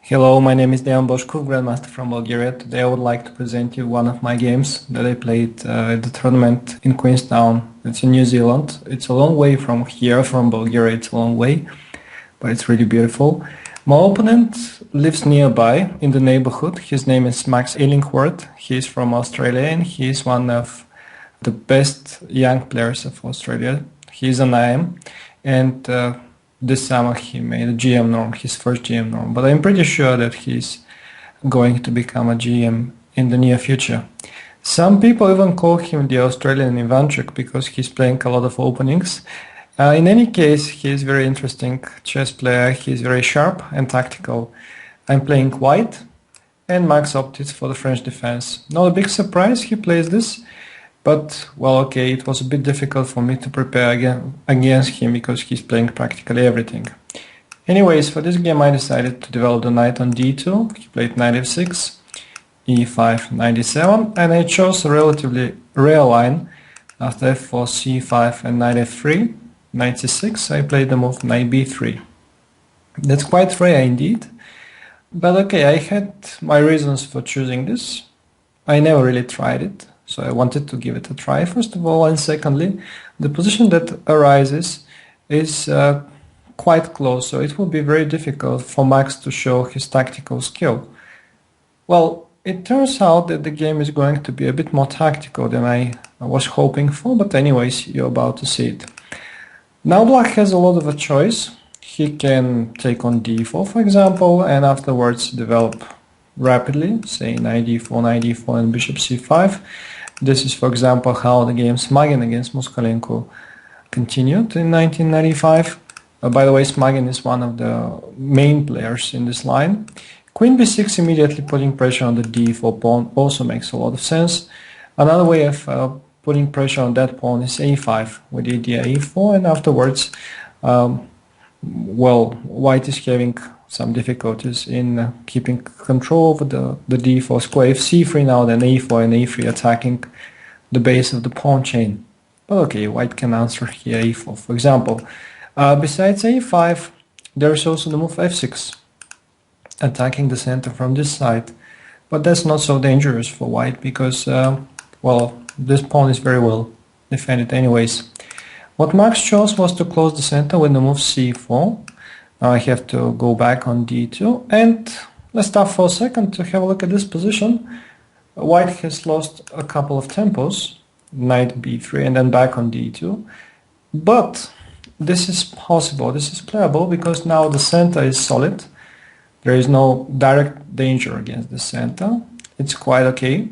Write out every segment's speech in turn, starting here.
Hello, my name is Dejan Boshkov, Grandmaster from Bulgaria. Today I would like to present you one of my games that I played at the tournament in Queenstown. It's in New Zealand. It's a long way from here, from Bulgaria. It's a long way, but it's really beautiful. My opponent lives nearby in the neighborhood. His name is Max Illingworth. He's from Australia and he's one of the best young players of Australia. He's an IM and this summer he made a GM norm, his first GM norm, but I'm pretty sure that he's going to become a GM in the near future. Some people even call him the Australian Ivanchuk because he's playing a lot of openings. In any case, he is very interesting chess player. He's very sharp and tactical. I'm playing white and Max opted for the French defense. Not a big surprise he plays this. But, well, okay, it was a bit difficult for me to prepare against him because he's playing practically everything. Anyways, for this game I decided to develop the knight on d2. He played knight f6, e5, knight d7, and I chose a relatively rare line. After f4, c5 and knight f3, knight c6, I played the move knight b3. That's quite rare indeed. But okay, I had my reasons for choosing this. I never really tried it. So I wanted to give it a try, first of all, and secondly, the position that arises is quite close, so it will be very difficult for Max to show his tactical skill. Well, it turns out that the game is going to be a bit more tactical than I was hoping for, but anyways, you're about to see it. Now Black has a lot of a choice. He can take on d4, for example, and afterwards develop rapidly, say knight d4, and bishop c5. This is, for example, how the game Smagin against Moskalenko continued in 1995. By the way, Smagin is one of the main players in this line. Queen b6 immediately putting pressure on the d4 pawn also makes a lot of sense. Another way of putting pressure on that pawn is a5 with idea e4, and afterwards, well, white is having some difficulties in keeping control over the d4 square. If c3 now, then a4 and a3 attacking the base of the pawn chain. But okay, white can answer here a4, for example. Besides a5, there's also the move f6, attacking the center from this side. But that's not so dangerous for white because, well, this pawn is very well defended anyways. What Max chose was to close the center with the move c4. Now I have to go back on d2, and let's stop for a second to have a look at this position. White has lost a couple of tempos, knight b3 and then back on d2, but this is possible, this is playable because now the center is solid. There is no direct danger against the center. It's quite okay,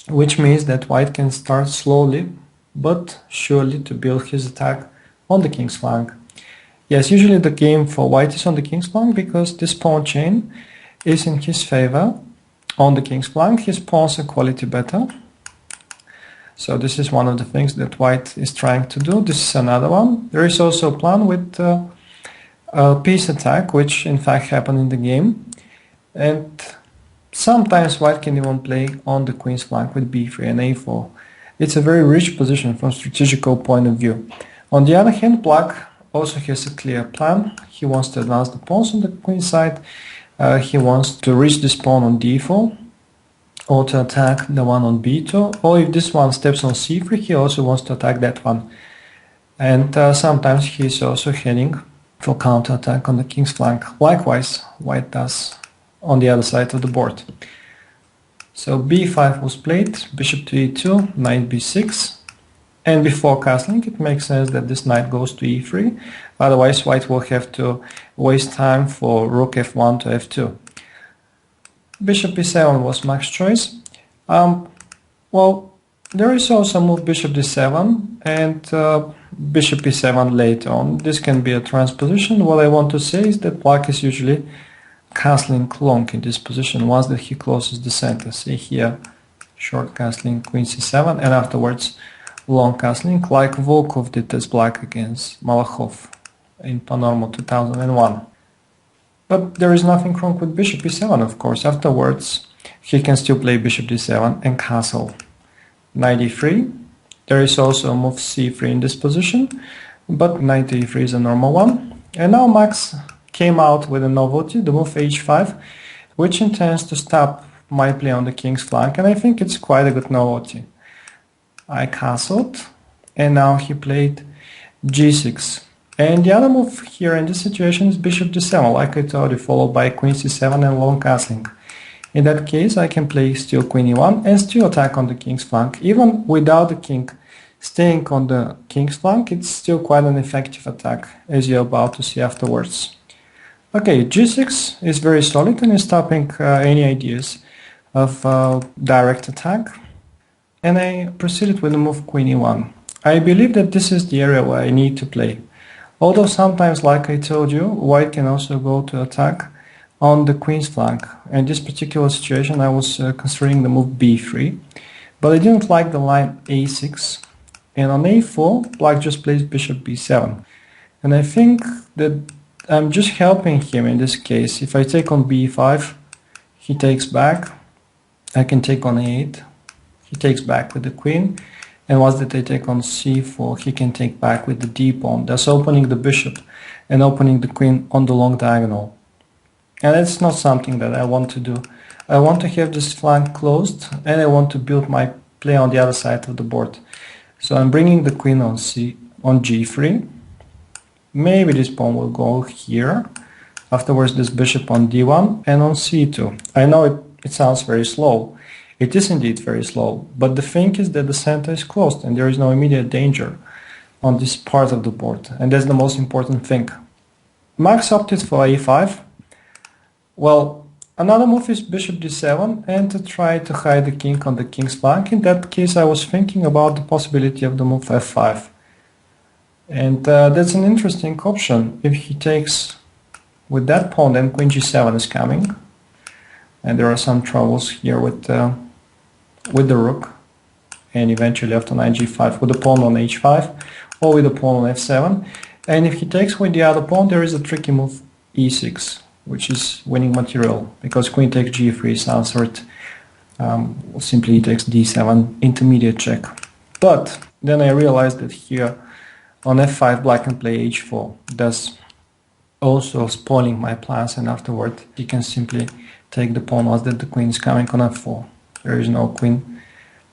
which means that white can start slowly but surely to build his attack on the king's flank. Yes, usually the game for white is on the king's flank because this pawn chain is in his favor. On the king's flank, his pawns are quality better. So this is one of the things that white is trying to do. This is another one. There is also a plan with a piece attack, which in fact happened in the game. And sometimes white can even play on the queen's flank with b3 and a4. It's a very rich position from a strategical point of view. On the other hand, Black also has a clear plan. He wants to advance the pawns on the queen side. He wants to reach this pawn on d4 or to attack the one on b2, or if this one steps on c3, he also wants to attack that one. And sometimes he's also heading for counterattack on the king's flank. Likewise, white does on the other side of the board. So b5 was played, bishop to e2, knight b6. And before castling, it makes sense that this knight goes to e3, otherwise white will have to waste time for rook f1 to f2. Bishop e7 was Max's choice. Well, there is also a move bishop d7 and bishop e7 later on. This can be a transposition. What I want to say is that Black is usually castling long in this position once that he closes the center. See here, short castling queen c7 and afterwards long castling, like Volkov did as Black against Malakhov in Panormo 2001. But there is nothing wrong with bishop e7, of course. Afterwards, he can still play bishop d7 and castle. Knight e3. There is also a move c3 in this position, but knight e3 is a normal one. And now Max came out with a novelty, the move h5, which intends to stop my play on the king's flank, and I think it's quite a good novelty. I castled, and now he played g6. And the other move here in this situation is bishop d7, like I told you, followed by queen c7 and long castling. In that case, I can play still queen e1 and still attack on the king's flank. Even without the king staying on the king's flank, it's still quite an effective attack, as you're about to see afterwards. Okay, g6 is very solid and is stopping any ideas of direct attack. And I proceeded with the move queen e1. I believe that this is the area where I need to play. Although sometimes, like I told you, white can also go to attack on the queen's flank. In this particular situation, I was considering the move b3, but I didn't like the line a6. And on a4, black just plays bishop b7. And I think that I'm just helping him in this case. If I take on b5, he takes back. I can take on a8. He takes back with the queen. And once that I take on c4, he can take back with the d pawn, thus opening the bishop and opening the queen on the long diagonal. And that's not something that I want to do. I want to have this flank closed, and I want to build my play on the other side of the board. So I'm bringing the queen on g3. Maybe this pawn will go here. Afterwards, this bishop on d1 and on c2. I know it sounds very slow. It is indeed very slow, but the thing is that the center is closed and there is no immediate danger on this part of the board, and that's the most important thing. Max opted for a5. Well, another move is bishop d7 and to try to hide the king on the king's flank. In that case, I was thinking about the possibility of the move f5. And that's an interesting option. If he takes with that pawn, then queen g7 is coming. And there are some troubles here with the rook. And eventually after knight g5 with the pawn on h5 or with the pawn on f7. And if he takes with the other pawn, there is a tricky move e6, which is winning material, because queen takes g3 is answered. Simply he takes d7, intermediate check. But then I realized that here on f5 black can play h4, thus also spoiling my plans, and afterward he can simply take the pawn once that the queen is coming on f4. There is no queen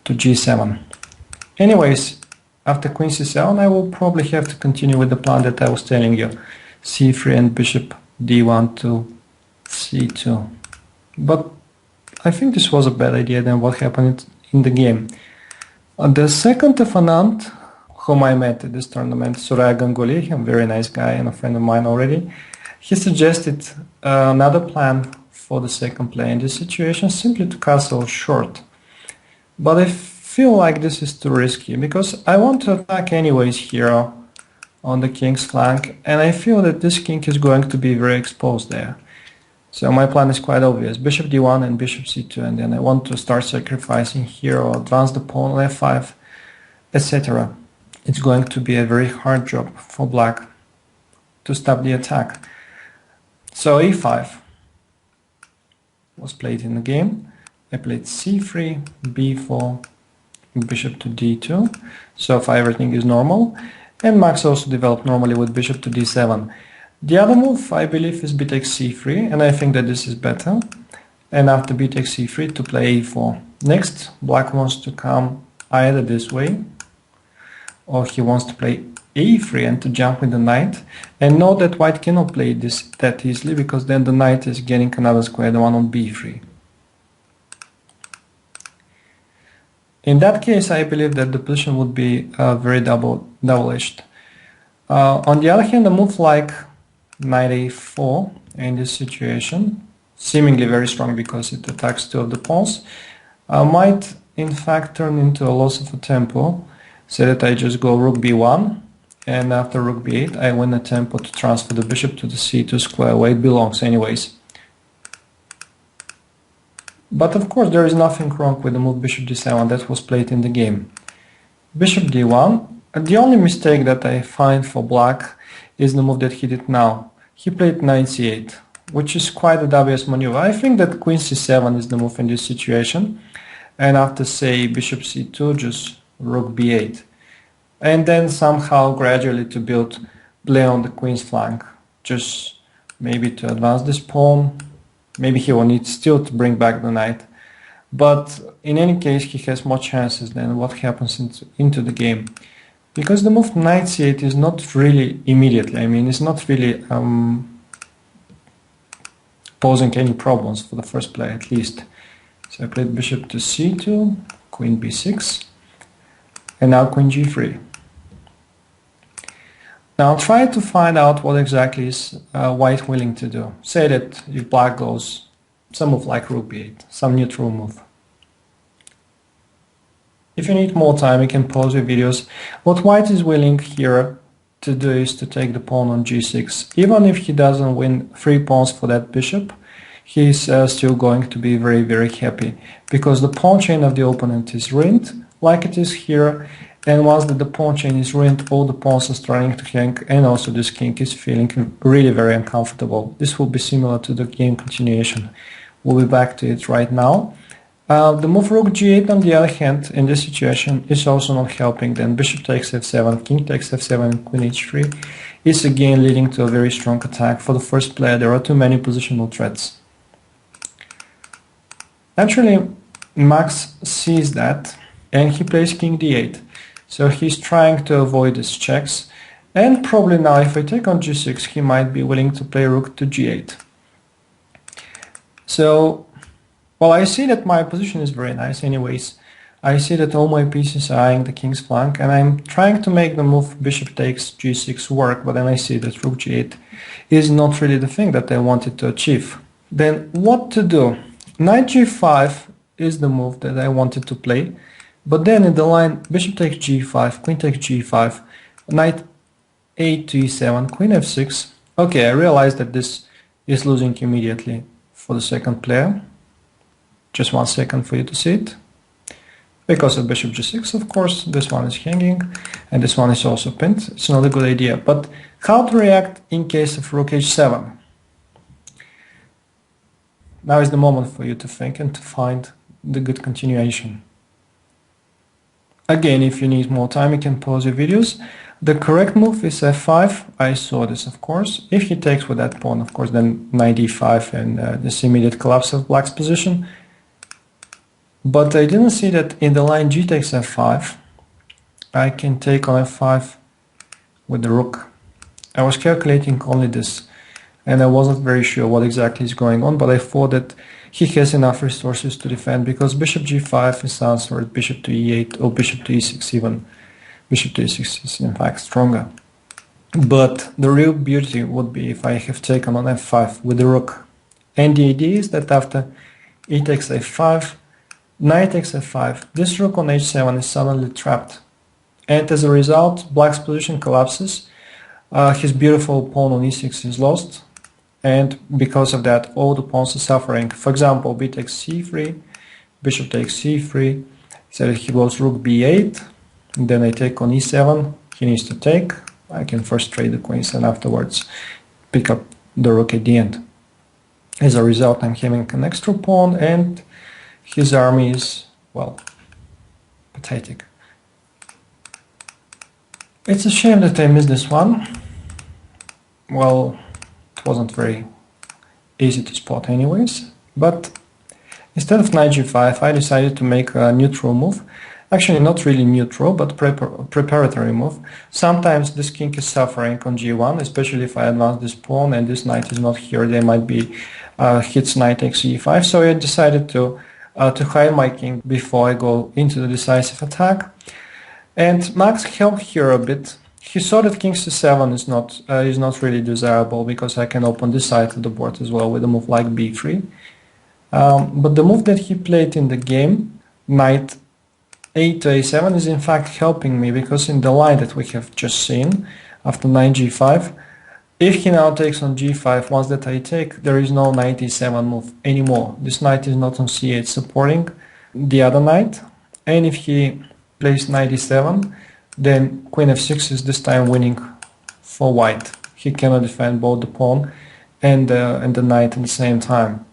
to g7. Anyways, after queen c7 I will probably have to continue with the plan that I was telling you, c3 and bishop d1 to c2. But I think this was a bad idea than what happened in the game. The second opponent whom I met at this tournament, Suraya Ganguly, a very nice guy and a friend of mine already, he suggested another plan for the second play in this situation, simply to castle short. But I feel like this is too risky, because I want to attack anyways here on the king's flank, and I feel that this king is going to be very exposed there. So my plan is quite obvious, bishop d1 and bishop c2, and then I want to start sacrificing here or advance the pawn on f5, etc. It's going to be a very hard job for black to stop the attack. So e5 was played in the game. I played c3, b4, bishop to d2. So far everything is normal. And Max also developed normally with bishop to d7. The other move, I believe, is b takes c3, and I think that this is better. And after b takes c3, to play a4. Next, black wants to come either this way, or he wants to play a3 and to jump with the knight. And note that white cannot play this that easily, because then the knight is getting another square, the one on b3. In that case, I believe that the position would be very double-edged. On the other hand, a move like knight a4 in this situation, seemingly very strong because it attacks two of the pawns, might in fact turn into a loss of a tempo, so that I just go rook b1, and after rook b8 I win a tempo to transfer the bishop to the c2 square where it belongs anyways. But of course there is nothing wrong with the move bishop d7 that was played in the game. Bishop d1, the only mistake that I find for black is the move that he did now. He played knight c8, which is quite a dubious maneuver. I think that queen c7 is the move in this situation, and after say bishop c2 just rook b8, and then somehow gradually to build play on the queen's flank, just maybe to advance this pawn. Maybe he will need still to bring back the knight. But in any case, he has more chances than what happens into the game. Because the move knight c8 is not really immediately, I mean, it's not really posing any problems for the first player at least. So I played bishop to c2, queen b6, and now queen g3. Now I'll try to find out what exactly is white willing to do. Say that if black goes some move like rook b8, some neutral move. If you need more time, you can pause your videos. What white is willing here to do is to take the pawn on g6. Even if he doesn't win 3 pawns for that bishop, he's still going to be very, very happy, because the pawn chain of the opponent is ruined, like it is here, and once the pawn chain is ruined, all the pawns are starting to hang, and also this king is feeling really very uncomfortable. This will be similar to the game continuation. We'll be back to it right now. The move rook g8, on the other hand, in this situation is also not helping. Then bishop takes f7, king takes f7, and queen h3 is again leading to a very strong attack. For the first player, there are too many positional threats. Actually, Max sees that and he plays king d8. So he's trying to avoid his checks. And probably now if I take on g6, he might be willing to play rook to g8. So, well, I see that my position is very nice anyways. I see that all my pieces are eyeing the king's flank, and I'm trying to make the move bishop takes g6 work, but then I see that rook g8 is not really the thing that I wanted to achieve. Then what to do? Knight g5 is the move that I wanted to play, but then in the line bishop takes g5, queen takes g5, knight a to e7, queen f6. Okay, I realized that this is losing immediately for the second player. Just 1 second for you to see it. Because of bishop g6, of course, this one is hanging, and this one is also pinned. It's not a good idea. But how to react in case of rook h7? Now is the moment for you to think and to find the good continuation. Again, if you need more time, you can pause your videos. The correct move is f5. I saw this, of course. If he takes with that pawn, of course, then knight d5 and this immediate collapse of black's position. But I didn't see that in the line g takes f5, I can take on f5 with the rook. I was calculating only this, and I wasn't very sure what exactly is going on, but I thought that he has enough resources to defend, because bishop g5 is answered, bishop to e8, or bishop to e6 even. Bishop to e6 is in fact stronger. But the real beauty would be if I have taken on f5 with the rook. And the idea is that after e takes f5, knight takes f5, this rook on h7 is suddenly trapped. And as a result, black's position collapses, his beautiful pawn on e6 is lost, and because of that all the pawns are suffering. For example, b takes c3, bishop takes c3, so he goes rook b8, and then I take on e7, he needs to take, I can first trade the queens and afterwards pick up the rook at the end. As a result, I'm having an extra pawn, and his army is, well, pathetic. It's a shame that I missed this one. Well, it wasn't very easy to spot anyways, but instead of knight g5, I decided to make a neutral move. Actually, not really neutral, but preparatory move. Sometimes this king is suffering on g1, especially if I advance this pawn and this knight is not here. There might be hits knight takes e5, so I decided to hide my king before I go into the decisive attack. And Max helped here a bit. He saw that king c7 is not really desirable, because I can open this side of the board as well with a move like b3. But the move that he played in the game, knight a to a7, is in fact helping me, because in the line that we have just seen after knight g5, if he now takes on g5, once that I take, there is no knight e7 move anymore. This knight is not on c8 supporting the other knight, and if he plays knight e7, then queen f6 is this time winning for white. He cannot defend both the pawn and the knight at the same time.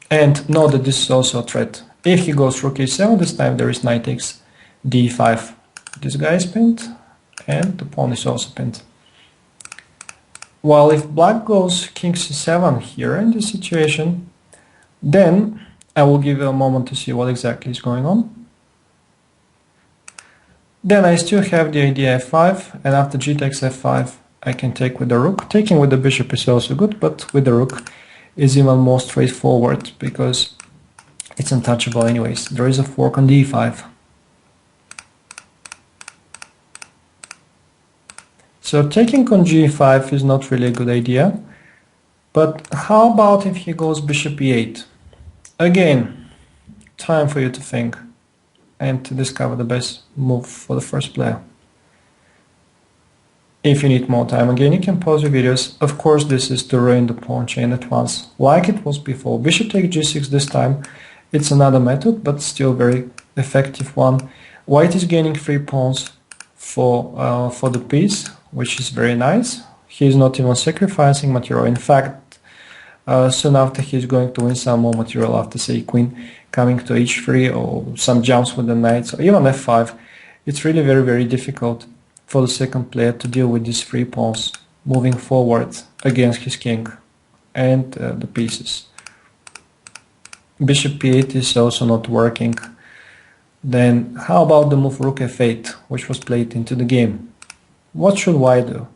And note that this is also a threat. If he goes rook e7, this time there is knight takes d5. This guy is pinned, and the pawn is also pinned. While if black goes king c7 here in this situation, then I will give you a moment to see what exactly is going on. Then I still have the idea f5, and after g takes f5, I can take with the rook. Taking with the bishop is also good, but with the rook is even more straightforward because it's untouchable anyways. There is a fork on d5. So taking on g5 is not really a good idea. But how about if he goes bishop e8? Again, time for you to think and to discover the best move for the first player. If you need more time, again, you can pause your videos. Of course, this is to ruin the pawn chain at once, like it was before. Bishop takes g6 this time. It's another method, but still very effective one. White is gaining 3 pawns for the piece, which is very nice. He is not even sacrificing material. In fact, soon after he's going to win some more material after, say, queen coming to h3 or some jumps with the knights or even f5. It's really very, very difficult for the second player to deal with these 3 pawns moving forward against his king and the pieces. Bishop p8 is also not working. Then how about the move rook f8, which was played into the game? What should white do?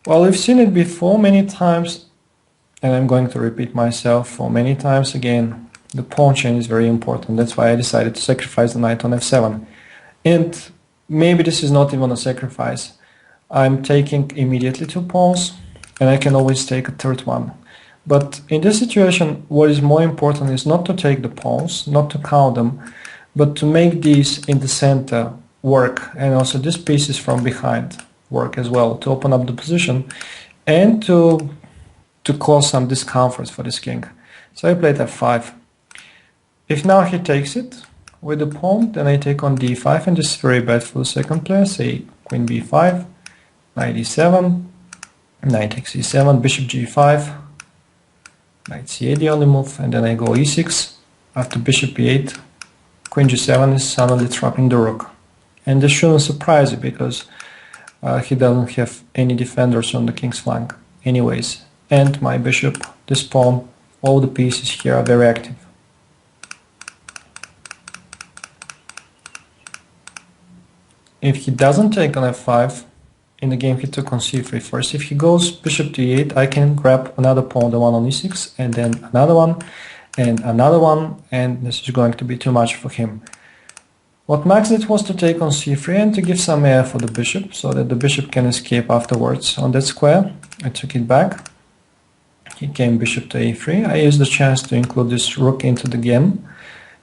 Well, we've seen it before many times, and I'm going to repeat myself for many times again. The pawn chain is very important. That's why I decided to sacrifice the knight on f7. And maybe this is not even a sacrifice. I'm taking immediately 2 pawns, and I can always take a third one. But in this situation, what is more important is not to take the pawns, not to count them, but to make these in the center work, and also these pieces from behind work as well, to open up the position and to cause some discomfort for this king. So I played f5. If now he takes it with the pawn, then I take on d5, and this is very bad for the second player. Say queen b5, knight e7, knight takes e7, bishop g5, knight c8 the only move, and then I go e6. After bishop e8, queen g7 is suddenly trapping the rook. And this shouldn't surprise you because he doesn't have any defenders on the king's flank anyways. And my bishop, this pawn, all the pieces here are very active. If he doesn't take on f5, in the game he took on c3 first. If he goes bishop to e8, I can grab another pawn, the one on e6, and then another one, and this is going to be too much for him. What Max did was to take on c3 and to give some air for the bishop, so that the bishop can escape afterwards on that square. I took it back. He came bishop to a3. I used the chance to include this rook into the game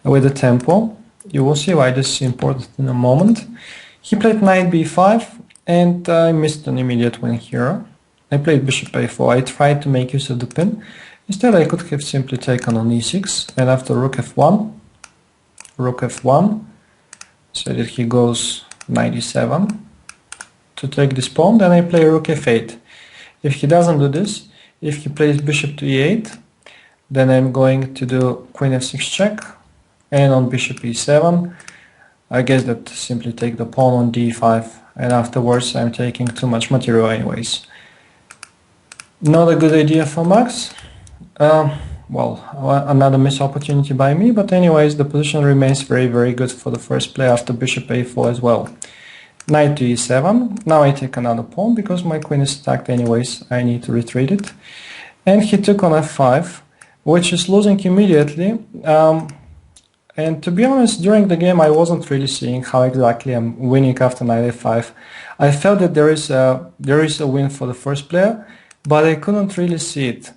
with the tempo. You will see why this is important in a moment. He played knight b5, and I missed an immediate win here. I played bishop a4. I tried to make use of the pin. Instead, I could have simply taken on e6, and after rook f1, so that he goes knight e7 to take this pawn, then I play rook f8. If he doesn't do this, if he plays bishop to e8, then I'm going to do queen f6 check, and on bishop e7, I guess that simply take the pawn on d5, and afterwards I'm taking too much material anyways. Not a good idea for Max. Well, another missed opportunity by me, but anyways, the position remains very, very good for the first play after bishop a4 as well. Knight to e7. Now I take another pawn because my queen is attacked anyways. I need to retreat it. And he took on f5, which is losing immediately. And to be honest, during the game I wasn't really seeing how exactly I'm winning after knight f5. I felt that there is a win for the first player, but I couldn't really see it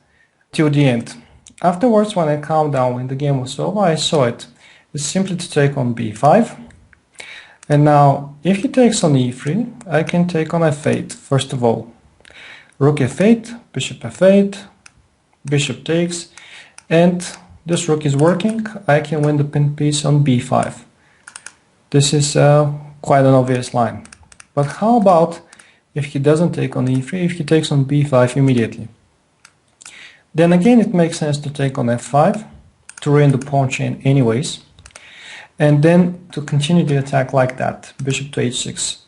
till the end. Afterwards, when I calmed down, when the game was over, I saw it. It's simply to take on b5. And now, if he takes on e3, I can take on f8, first of all. Rook f8, bishop f8, bishop takes, and this rook is working. I can win the pin piece on b5. This is quite an obvious line. But how about if he doesn't take on e3, if he takes on b5 immediately? Then again it makes sense to take on f5 to ruin the pawn chain anyways, and then to continue the attack like that, bishop to h6.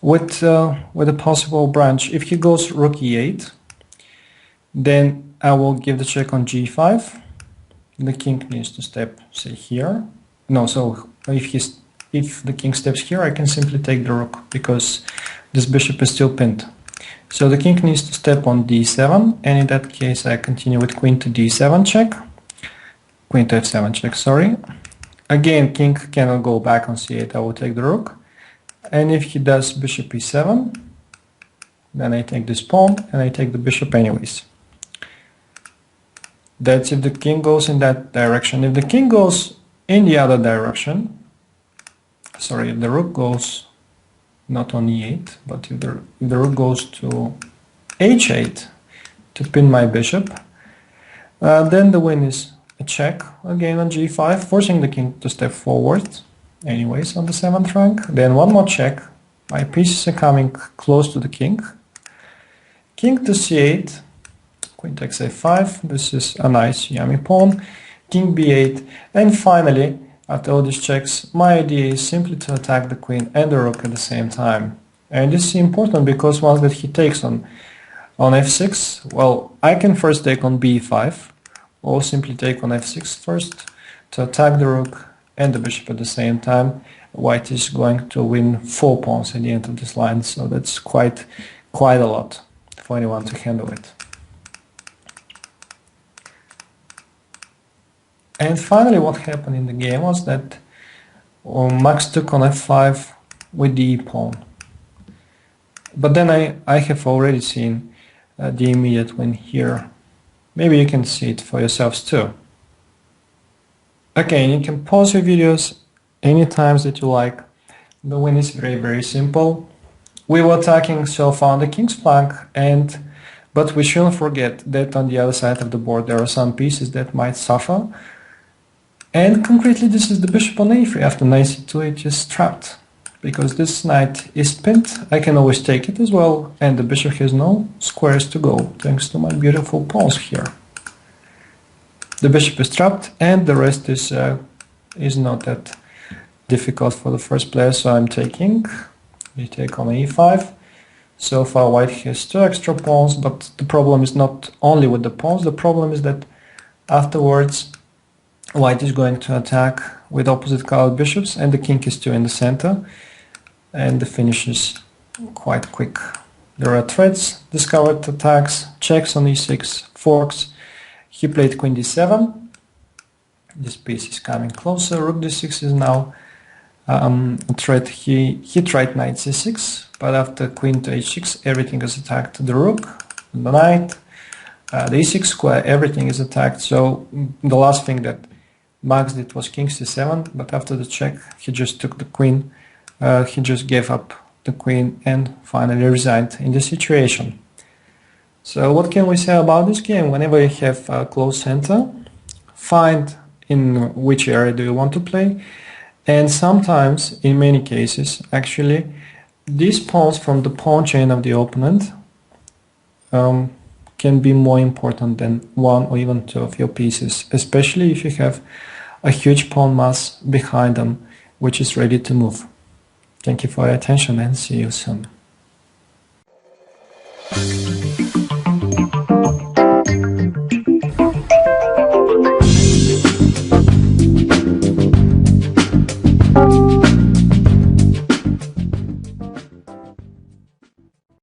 with a possible branch. If he goes rook e8, then I will give the check on g5. The king needs to step, say, here. No, so if the king steps here, I can simply take the rook because this bishop is still pinned. So the king needs to step on d7, and in that case I continue with queen to d7 check. Queen to f7 check, sorry. Again, king cannot go back on c8, I will take the rook. And if he does bishop e7, then I take this pawn and I take the bishop anyways. That's if the king goes in that direction. If the king goes in the other direction, sorry, if the rook goes not on e8, but if the rook goes to h8 to pin my bishop, then the win is a check again on g5, forcing the king to step forward anyways on the 7th rank. Then one more check, my pieces are coming close to the king. King to c8, queen takes a5, this is a nice yummy pawn, king b8, and finally, after all these checks, my idea is simply to attack the queen and the rook at the same time. And this is important because once that he takes on f6, well, I can first take on b5, or simply take on f6 first to attack the rook and the bishop at the same time. White is going to win 4 pawns at the end of this line, so that's quite a lot for anyone to handle it. And finally, what happened in the game was that Max took on f5 with the e-pawn. But then I have already seen the immediate win here. Maybe you can see it for yourselves too. Okay, and you can pause your videos any times that you like. The win is very simple. We were attacking so far on the king's flank, but we shouldn't forget that on the other side of the board there are some pieces that might suffer. And concretely, this is the bishop on a3. After knight c2, it is trapped. Because this knight is pinned, I can always take it as well, and the bishop has no squares to go, thanks to my beautiful pawns here. The bishop is trapped, and the rest is not that difficult for the first player, so I'm taking. We take on e5. So far, white has 2 extra pawns, but the problem is not only with the pawns, the problem is that afterwards, white is going to attack with opposite colored bishops, and the king is still in the center, and the finish is quite quick. There are threads, discovered attacks, checks on e6, forks. He played queen d7. This piece is coming closer. Rook d6 is now a threat. He tried knight c6, but after queen to h6, everything is attacked. The rook, the knight, the e6 square, everything is attacked. So the last thing that Max did was king c7, but after the check, he just took the queen. He just gave up the queen and finally resigned in the situation. So what can we say about this game? Whenever you have a close center, find in which area do you want to play. And sometimes, in many cases, actually, these pawns from the pawn chain of the opponent can be more important than 1 or even 2 of your pieces, especially if you have a huge pawn mass behind them, which is ready to move. Thank you for your attention and see you soon.